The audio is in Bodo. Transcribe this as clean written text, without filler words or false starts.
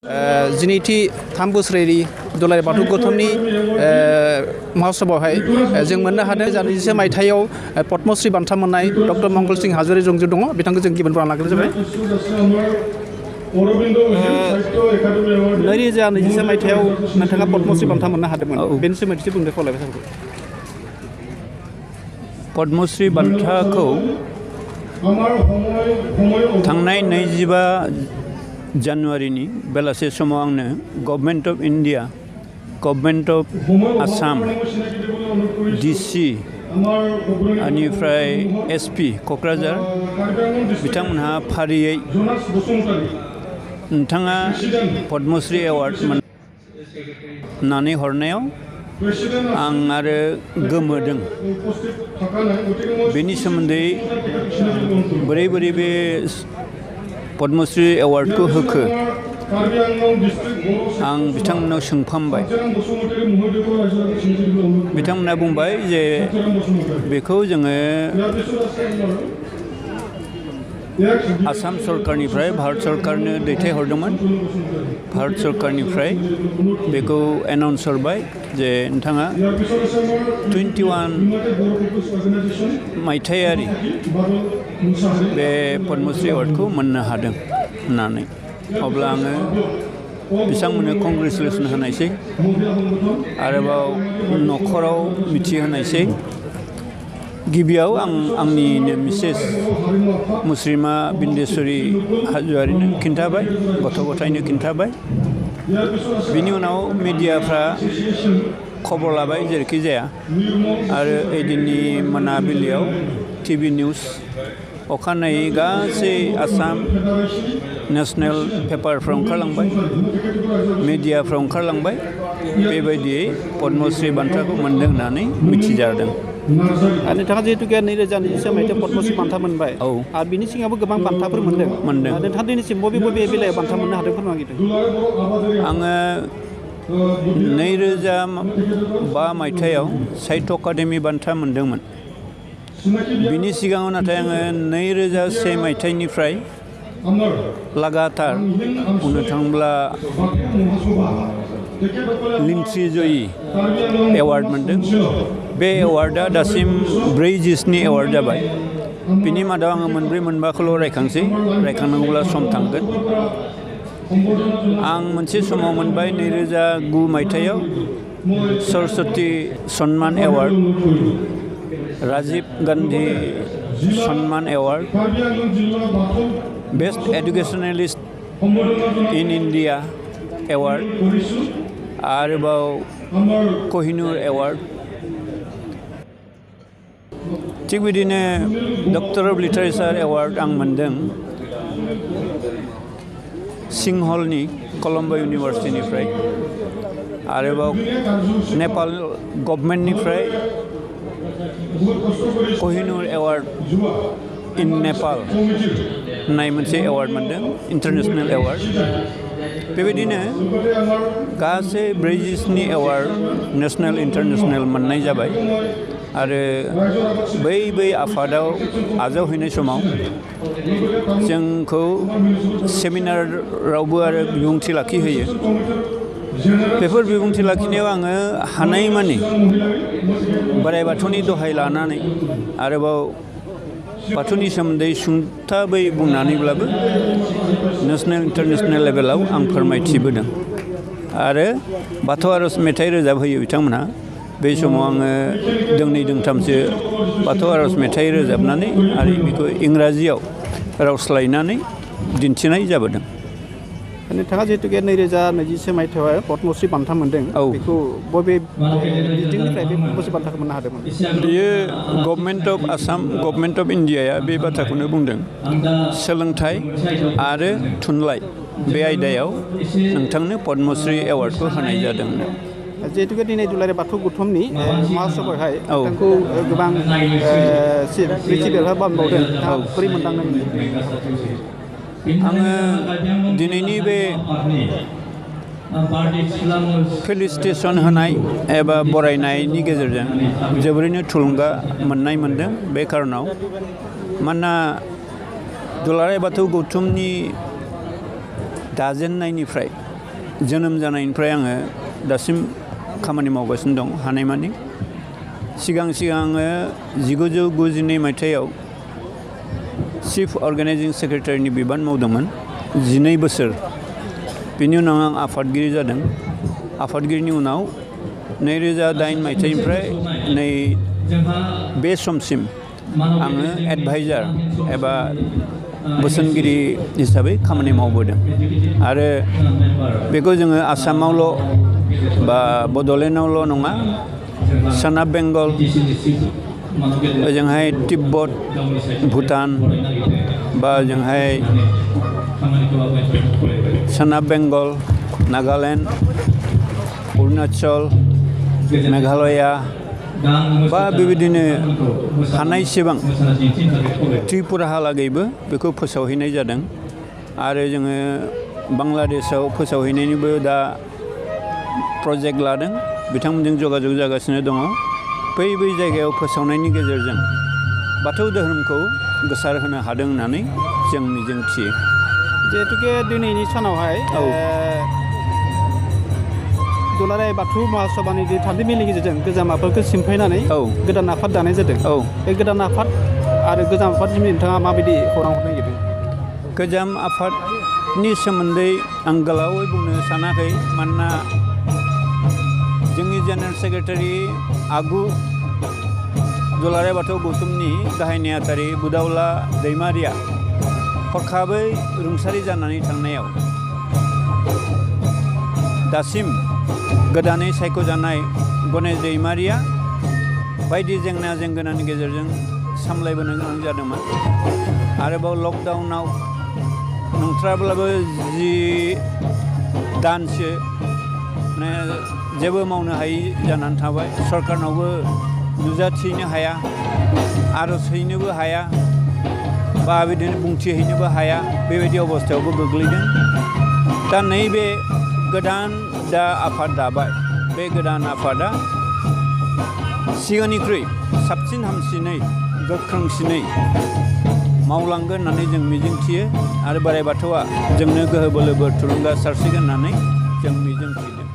जिनैथि 3 बोसोरारि दुलाराय बाथौ गौथुमनि महोत्सवआवहाय जों मोननो हादों 2020 मायथाइयाव पद्मश्री बान्था मोननाय डक्टर मंगलसिं हाज'वारी जंजु दङ बिथांखौ जों गिबियावनो बरायना लाग्रोनाय जाबाय। 2020 मायथाइयाव नोंथाङा पद्मश्री बान्था मोननो हादोंमोन बेनि सोमोन्दै एसे बुंनो खावलायबाय सारखौ। पद्मश्री बान्थाखौ थांनाय 25 जानुवारिनि बेलासे समाव आंनो government of India, government of Assam, DC बेनिफ्राय एसपि क'क्राझार बिथांमोनहा फारियै नोंथाङा पद्मश्री एवार्ड मोननानै हरनायाव आं आरो गोमोदों। बेनि सोमोन्दै बोरै बे पद्मश्री एवार्डखौ होखो आं बिथांमोनाव सोंफामबाय। बिथांमोना बुंबाय जे बेखौ जोङो आसाम सरकारनिफ्राय भारत सरकारनो दैथायहरदोंमोन। भारत सरकारनिफ्राय बेखौ एनाउन्स हरबाय जे नोंथाङा 21 मायथाइयारि बे पद्मश्री एवार्डखौ मोननो हादों होननानै। अब्ला आङो बिथांमोननो कंग्रेचुलेसन होनायसै, आरोबाव न'खराव मिथिहोनायसै। गिबियाव आंनिनो मिसेस मुस्रिमा बिन्देश्वरी हाज'वारिनो खिन्थाबाय, गथ' गथायनो खिन्थाबाय। बिनि उनाव मिडियाफ्रा खबर लाबाय जेरैखि जाया, आरो ओइदिननि मोनाबिलियाव टिभि निउस, अखानायै गासै आसाम नेसनेल पेपारफ्राव ओंखारलांबाय, मिडियाफ्राव ओंखारलांबाय। बेबायदियै पद्मश्री बान्थाखौ मोनदों होननानै मिथिजादों। आरो नोंथाङा जिहेतु 2020 मायथाइयाव पद्मश्री बान्था मोनबाय, आरो बिनि सिगाङावबो गोबां बान्थाफोर मोनदों। नोंथाङा दिनैसिम बबे बेलायाव बान्था मोननो हादों फोरमायदों? आङो 2005 मायथाइयाव साहित्य एकाडेमि बान्था मोनदोंमोन। बिनि सिगाङाव नाथाय आङो 2001 मायथाइनिफ्राय लागातार बुंनो थाङोब्ला लिन्ट्रि जयी एवार्ड मोनदों। बे एवार्डआ दासिम 40 एवार्ड जाबाय। बिनि मादाव आङो मोनब्रै मोनबाखौल' रायखांसै, रायखांनांगौब्ला सम थांगोन। आं मोनसे समाव मोनबाय 2009 मायथाइयाव सरस्वती सन्मान एवार्ड, राजीव गान्धी सन्मान award, best educationalist in India award, आरोबाव कहिनूर एवार्ड। थिग बिदिनो डक्टर अफ लिटारेचार एवार्ड आं मोनदों सिंहलनि कलम्बो इउनिभार्सिटिनिफ्राय, आरोबाव नेपाल गभर्नमेन्टनिफ्राय कहिनूर एवार्ड इन नेपाल होननाय मोनसे एवार्ड मोनदों, इन्टारनेसनेल एवार्ड। बेबायदिनो गासै 40 एवार्ड नेसनेल इन्टारनेसनेल मोननाय जाबाय। आरो बै आफादाव आजावहैनाय समाव जोंखौ सेमिनारावबो आरो बिबुंथि लाखिहोयो। बेफोर बिबुंथि लाखिनायाव आङो हानायमानि बोराइ बाथौनि दहाय लानानै, आरोबाव बाथौनि सोमोन्दै सुंथाबै बुंनानैब्लाबो नेसनेल इन्टारनेसनेल लेभेलाव आं फोरमायथिबोदों। आरो बाथौ आर'ज मेथाइ रोजाबहोयो बिथांमोनहा। बे समाव आङो दोंनै दोंथामसो बाथौ आर'ज मेथाइ रोजाबनानै आरो बेखौ इंराजियाव रावस्लायनानै दिन्थिनाय जाबोदों। नोंथाङा जिहेतु 2020 मायथाइयाव पद्मश्री बान्था मोनदों, बेखौ बबे बिथिंनिफ्राय बे पद्मश्री बान्थाखौ मोननो हादोंमोन? बेयो government of Assam, government of इन्डियाया बे बाथ्राखौनो बुंदों, सोलोंथाइ आरो थुनलाइ बे आयदायाव नोंथांनो पद्मश्री एवार्डखौ होनाय जादों। जिहेतु दिनै दुलाराय बाथौ गौथुमनि महोत्सवआवहाय नोंथांखौ गोबां प्रिन्सिपेलफोरा बानबावदों, बोरै मोनदांदों? आङो दिनैनि बे फेलिसिटेसन होनाय एबा बरायनायनि गेजेरजों जोबोरैनो थुलुंगा मोनदों। बे खारनाव मानोना दुलाराय बाथौ गौथुमनि दाजेननायनिफ्राय जोनोम जानायनिफ्राय आङो दासिम खामानि मावगासिनो दं हानायमानि सिगां आङो 1992 मायथाइयाव चिफ अर्गानाइजिं सेक्रेटारिनि बिबान मावदोंमोन 12 बोसोर बेनि उनाव आं आफादगिरि जादों आफादगिरिनि उनाव 2008 मायथाइनिफ्राय नै बे समसिम आङो एडभाइजार एबा बोसोनगिरि हिसाबै खामानि मावबोदों आरो बेखौ जोङो आसामावल' बा बड'लेण्डआवल' नङा सोनाब बेंगल ओजोंहाय तिब्बत भुटान बा ओजोंहाय सोनाब बेंगल नागालेण्ड अरुणाचल मेघालया बा बेबायदिनो हानायसेबां त्रिपुराहालागैबो बेखौ फोसावहैनाय जादों आरो जोङो बांलादेशआव फोसावहैनायनिबो दा प्रजेक्ट लादों बिथांमोनजों जगाजग जागासिनो दङ बै जायगायाव फोसावनायनि गेजेरजों बाथौ धोरोमखौ गोसारहोनो हादों होननानै जों मिजिंथियो जिहेतुके दिनैनि सानावहाय दुलाराय बाथौ महासभानि थान्दै मेलनि गेजेरजों गोजाम आफादखौ सिमफायनानै गोदान आफाद दानाय जादों बे गोदान आफाद आरो गोजाम आफादनि नोंथाङा माबायदि खौरां हरनो नागिरदों गोजाम आफादनि सोमोन्दै आं गोलावै बुंनो सानाखै मानोना जोंनि जेनेरेल सेक्रेटारि आगु दुलाराय बाथौ गौथुमनि गाहाय नेहाथारि बुदावला दैमारिया हरखाबै रुंसारि जानानै थांनायाव दासिम गोदानै सायख'जानाय गणेश दैमारिया बायदि जेंना जेंगोनानि गेजेरजों सामलायबोनो गोनां जादोंमोन आरोबाव लकडाउनाव नंथ्राब्लाबो 10 दानसो जेबो मावनो हायै जानानै थाबाय सरकारनावबो नुजाथिनो हाया आर'ज हैनोबो हाया बा बिदिनो बुंथिहैनोबो हाया बेबायदि अबस्थायावबो गोग्लैदों दा नैबे गोदान दा आफाद दाबाय बे गोदान आफादा सिगांनिख्रुइ साबसिन हामसिनै गोख्रोंसिनै मावलांगोन होननानै जों मिजिंथियो आरो बोराइ बाथौआ जोंनो गोहो बोलो थुलुंगा सारसिगोन होननानै जों मिजिंथिदों